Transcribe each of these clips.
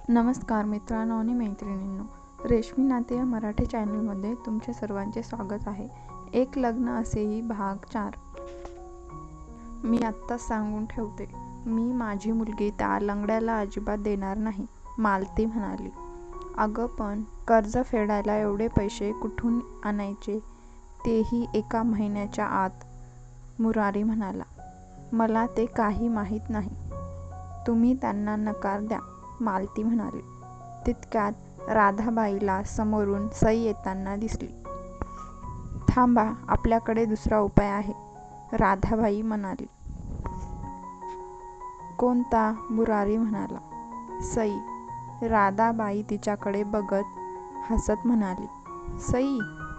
नमस्कार मित्रांनो आणि मैत्रिणींनो, रेशमी नाते या मराठी चॅनलमध्ये तुमच्या सर्वांचे स्वागत आहे. एक लग्न असेही भाग 4. मी आत्ताच सांगून ठेवते, मी माझी मुलगी त्या लंगड्याला अजिबात देणार नाही, मालती म्हणाली. अगं पण कर्ज फेडायला एवढे पैसे कुठून आणायचे, तेही एका महिन्याच्या आत, मुरारी म्हणाला. मला ते काही माहीत नाही, तुम्ही त्यांना नकार द्या, मालती म्हणाली. तितक्यात राधाबाईला समोरून सई येताना दिसली. थांबा, आपल्याकडे दुसरा उपाय आहे, राधाबाई म्हणाली. कोणता, मुरारी म्हणाला. सई, राधाबाई तिच्याकडे बघत हसत म्हणाली. सई,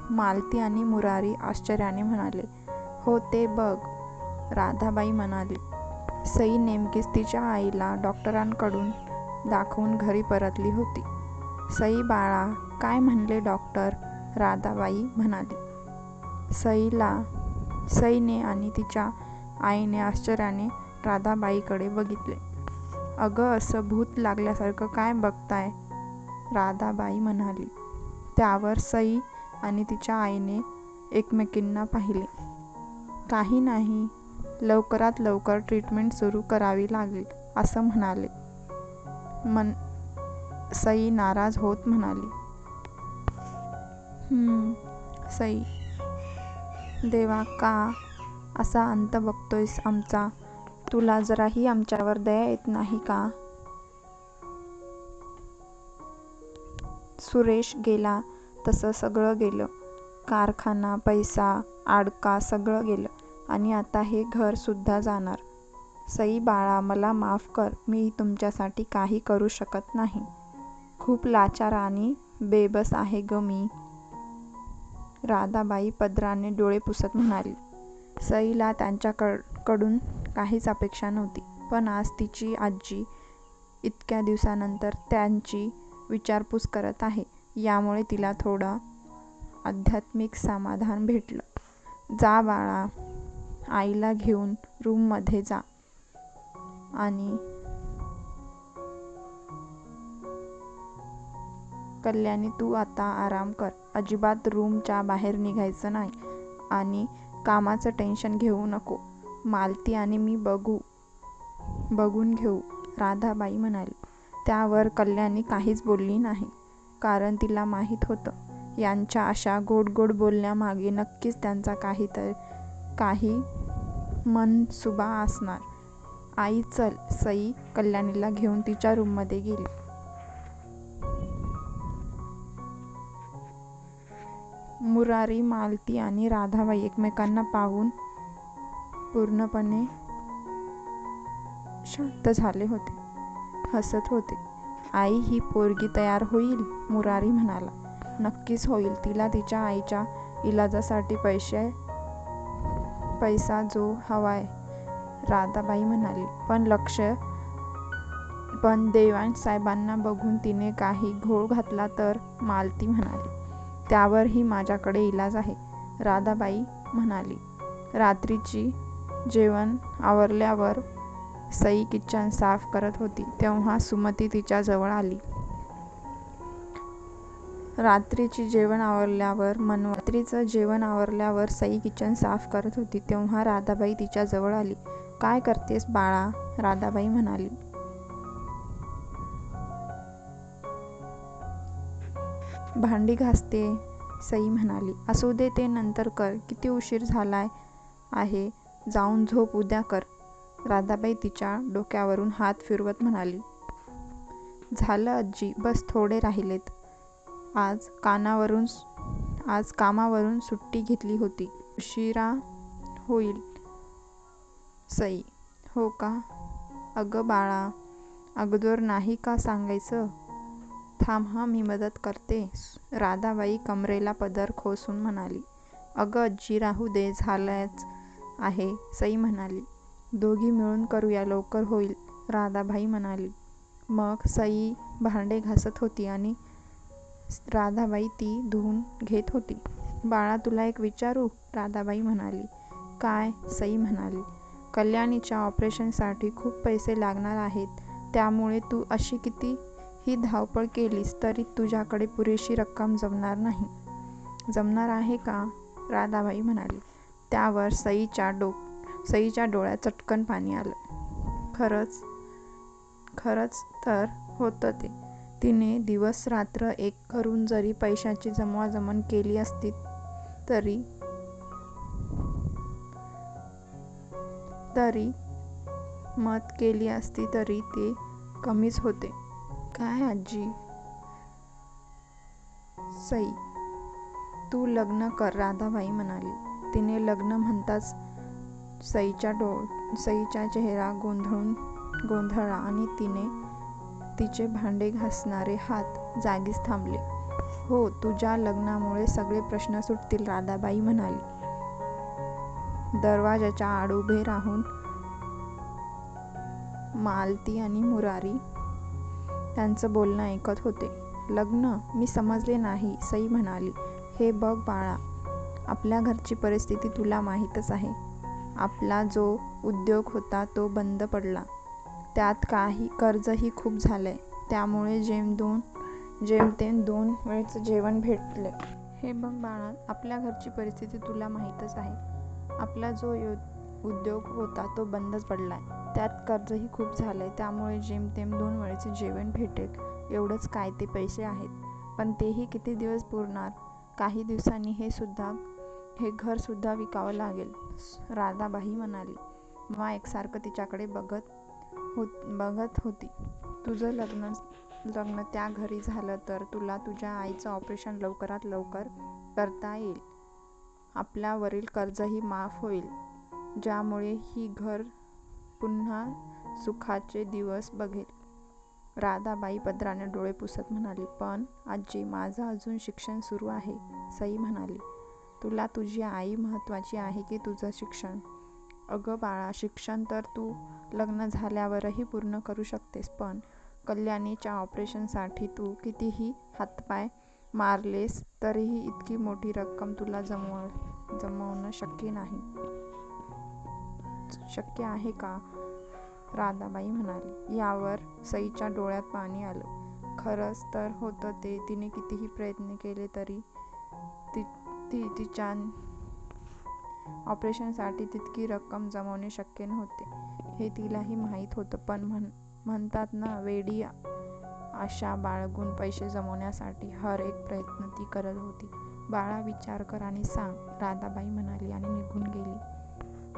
मालती आणि मुरारी आश्चर्याने म्हणाले. हो ते बघ, राधाबाई म्हणाली. सई नेमकीच तिच्या आईला डॉक्टरांकडून दाखवून घरी परतली होती. सई बाळा, काय म्हणले डॉक्टर, राधाबाई म्हणाली. सईने आणि तिच्या आईने आश्चर्याने राधाबाईकडे बघितले. अगं असं भूत लागल्यासारखं काय बघताय, राधाबाई म्हणाली. त्यावर सई आणि तिच्या आईने एकमेकींना पाहिले. काही नाही, लवकरात लवकर ट्रीटमेंट सुरू करावी लागेल असं म्हणाले. सई नाराज होत म्हणाली. सई, देवा का असा अंत बघतोयस आमचा, तुला जराही आमच्यावर दया येत नाही का? सुरेश गेला तसं सगळं गेलं, कारखाना, पैसा, आडका सगळं गेलं आणि आता हे घर सुद्धा जाणार. सई बाळा, मला माफ कर, मी तुमच्यासाठी काही करू शकत नाही. खूप लाचार आणि बेबस आहे ग मी, राधाबाई पदराने डोळे पुसत म्हणाली. सईला त्यांच्याकडून काहीच अपेक्षा नव्हती, पण आज तिची आजी इतक्या दिवसानंतर त्यांची विचारपूस करत आहे, यामुळे तिला थोडं आध्यात्मिक समाधान भेटलं. जा बाळा, आईला घेऊन रूममध्ये जा आणि कल्याणी तू आता आराम कर, अजिबात रूमच्या बाहेर निघायचं नाही आणि कामाचं टेन्शन घेऊ नको, मालती आणि मी बघून घेऊ, राधाबाई म्हणाली. त्यावर कल्याणी काहीच बोलली नाही, कारण तिला माहीत होतं यांच्या अशा गोड गोड बोलण्यामागे नक्कीच त्यांचा काही मनसुबा असणार. आई चल, सई कल्याणीला घेऊन तिच्या रूममध्ये गेली. मुरारी, मालती आणि राधाबाई एकमेकांना पाहून पूर्णपणे शांत झाले होते, हसत होते. आई, ही पोरगी तयार होईल, मुरारी म्हणाला. नक्कीच होईल, तिला तिच्या आईच्या इलाजासाठी पैसा जो हवाय, राधाबाई म्हणाली. पण देवाण साहेबांना बघून तिने काही घोळ घातला तर, मालती म्हणाली. त्यावरही माझ्याकडे इलाज आहे, राधाबाई म्हणाली. रात्रीची जेवण आवरल्यावर सई किचन साफ करत होती, तेव्हा सुमती तिच्या जवळ आली. रात्रीचं जेवण आवरल्यावर सई किचन साफ करत होती, तेव्हा राधाबाई तिच्या जवळ आली. काय करतेस बाळा, राधाबाई म्हणाली. भांडी घासते, सई म्हणाली. असू दे, ते नंतर कर, किती उशीर झालाय आहे, जाऊन झोप, उद्या कर, राधाबाई तिच्या डोक्यावरून हात फिरवत म्हणाली. झालं आजी, बस थोडे राहिलेत, आज कामावरून सुट्टी घेतली होती, उशिरा होईल. सई, हो का? अगं बाळा, अगोदर नाही का सांगायचं? थांब हं, मी मदत करते, राधाबाई कमरेला पदर खोसून म्हणाली. अगं आजी, राहू दे, झालंच आहे, सई म्हणाली. दोघी मिळून करूया, लवकर होईल, राधाबाई म्हणाली. मग सई भांडे घासत होती आणि राधाबाई ती धुवून घेत होती. बाळा, तुला एक विचारू, राधाबाई म्हणाली. काय, सई म्हणाली. कल्याणीच्या ऑपरेशनसाठी खूप पैसे लागणार आहेत, त्यामुळे तू अशी किती ही धावपळ केलीस तरी तुझ्याकडे पुरेशी रक्कम जमणार आहे का? राधाबाई म्हणाली. त्यावर सईच्या डोळ्यात चटकन पाणी आलं. खरंच तर होतं ते. तिने दिवस रात्र एक करून जरी पैशाची जमवाजमव केली असती तरी मत केली असती तरी ते कमीच होते. काय आजी? सई, तू लग्न कर, राधाबाई म्हणाली. तिने लग्न म्हणताच सईचा चेहरा गोंधळला आणि तिचे भांडे घासणारे हात जागीच थांबले. हो, तुझ्या लग्नामुळे सगळे प्रश्न सुटतील, राधाबाई म्हणाली. दरवाजाच्या आड उभे राहून मालती आणि मुरारी त्यांचं बोलणं ऐकत होते. लग्न? मी समजले नाही, सई म्हणाली. हे बघ बाळा, आपल्या घरची परिस्थिती तुला माहीतच आहे. आपला जो उद्योग होता तो बंद पडला. त्यात कर्जही खूप झालंय. त्यामुळे जेमतेम 2 वेळचं जेवण भेटले. हे बघ बाळा, आपल्या घरची परिस्थिती तुला माहीतच आहे. आपला जो उद्योग होता तो बंदच पडलाय. त्यात कर्जही खूप झालंय. त्यामुळे जेमतेम 2 वेळचे जेवण भेटेल एवढंच काय ते पैसे आहेत. पण तेही किती दिवस पुरणार? काही दिवसांनी हे घर सुद्धा विकावं लागेल, राधाबाई म्हणाली. मा एकसारखं तिच्याकडे बघत होती. तुझं लग्न त्या घरी झालं तर तुला तुझ्या आईचं ऑपरेशन लवकरात लवकर करता येईल. आपल्यावरील कर्जही माफ होईल, ज्यामुळे ही घर पुन्हा सुखाचे दिवस बघेल. राधाबाई पदराने डोळे पुसत म्हणाली. पण आजी, माझं अजून शिक्षण सुरू आहे, सई म्हणाली. तुला तुझी आई महत्त्वाची आहे की तुझं शिक्षण? अगं बाळा, शिक्षण तर तू लग्न झाल्यावरही पूर्ण करू शकतेस. पण कल्याणीच्या ऑपरेशनसाठी तू कितीही हातपाय मारलेस तरीही इतकी मोठी रक्कम तुला जमवणं शक्य आहे का? राधाबाई म्हणाली. यावर सईच्या डोळ्यात पाणी आलं. खरंच तर होतं ते. तिने कितीही प्रयत्न केले तरी तिच्या ऑपरेशनसाठी तितकी रक्कम जमवणे शक्य नव्हते, हे तिलाही माहीत होतं. पण म्हणतात ना, वेडी आशा बाळगून पैसे जमवण्यासाठी हर एक प्रयत्न ती करत होती. बाळा, विचार कर आणि सांग, राधाबाई म्हणाली आणि निघून गेली.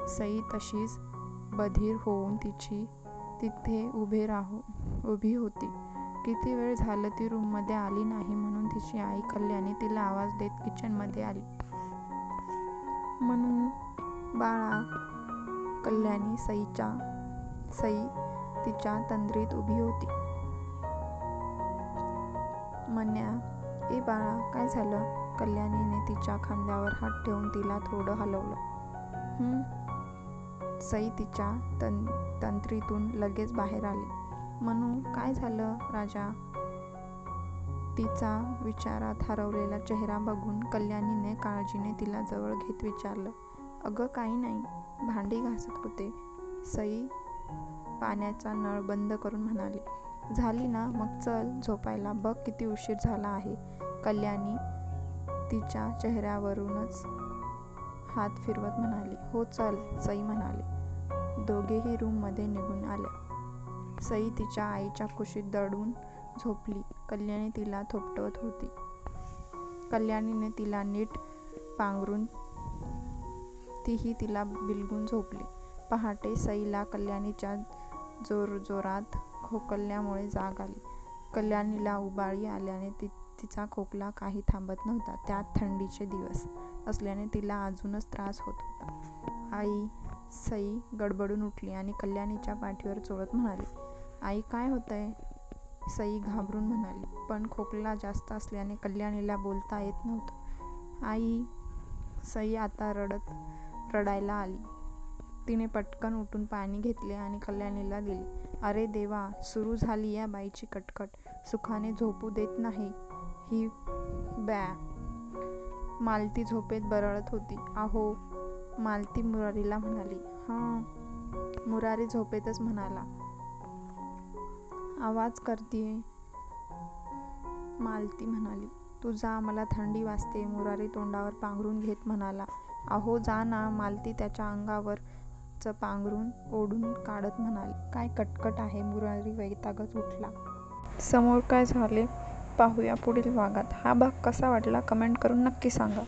सई तशीच बधीर होऊन तिथे उभी होती. किती वेळ झालं ती रूममध्ये आली नाही म्हणून तिची आई कल्याणी तिला आवाज देत किचनमध्ये आली. मनू, बाळा. कल्याणी. सई तिच्या तंद्रीत उभी होती. मन्या, ए बाळा, काय झालं? कल्याणीने तिच्या खांद्यावर हात ठेवून तिला थोडं हलवलं. सई तिच्या तंद्रीतून लगेच बाहेर आली. मनू, काय झालं राजा? तिचा विचारात हरवलेला चेहरा बघून कल्याणीने काळजीने तिला जवळ घेत विचारलं. अगं काही नाही, भांडी घासत होते, सई पाण्याचा नळ बंद करून म्हणाली. झाली ना? मग चल झोपायला. बघ किती उशीर झाला आहे. कल्याणी तिच्या चेहऱ्यावरूनच हात फिरवत म्हणाली. हो चल, सई म्हणाली. दोघेही रूममध्ये निघून आले. सई तिच्या आईच्या कुशीत दडून झोपली. कल्याणी तिला थोपटत होती. कल्याणीने तिला नीट पांघरून तीही तिला बिलगून झोपली. पहाटे सईला कल्याणीच्या जोरजोरात खोकल्यामुळे जाग आली. कल्याणीला उबाळी आल्याने तिचा खोकला काही थांबत नव्हता. त्यात थंडीचे दिवस असल्याने तिला अजूनच त्रास होत होता. आई, सई गडबडून उठली आणि कल्याणीच्या पाठीवर चोळत म्हणाली. आई, काय होतंय? सई घाबरून म्हणाली. पण खोकला जास्त असल्याने कल्याणीला बोलता येत नव्हतं. आई. सई आता रडायला आली. तिने पटकन उठून पाणी घेतले आणि कल्याणीला दिले. अरे देवा, सुरू झाली या बाईची कटकट. सुखाने झोपू देत नाही ही बॅ. मालती झोपेत बरळत होती. आहो. मालती मुरारीला म्हणाली. हं. मुरारी झोपेतच म्हणाला. आवाज करतीये. मालती म्हणाली, तू जा, मला थंडी वाजते. मुरारी तोंडावर पांघरून घेत म्हणाला. अहो जा ना. मालती त्याच्या अंगावरचं पांघरून ओढून काढत म्हणाली. काय कटकट आहे. मुरारी वैतागत उठला. समोर काय झाले पाहूया पुढील भागात. हा भाग कसा वाटला कमेंट करून नक्की सांगा.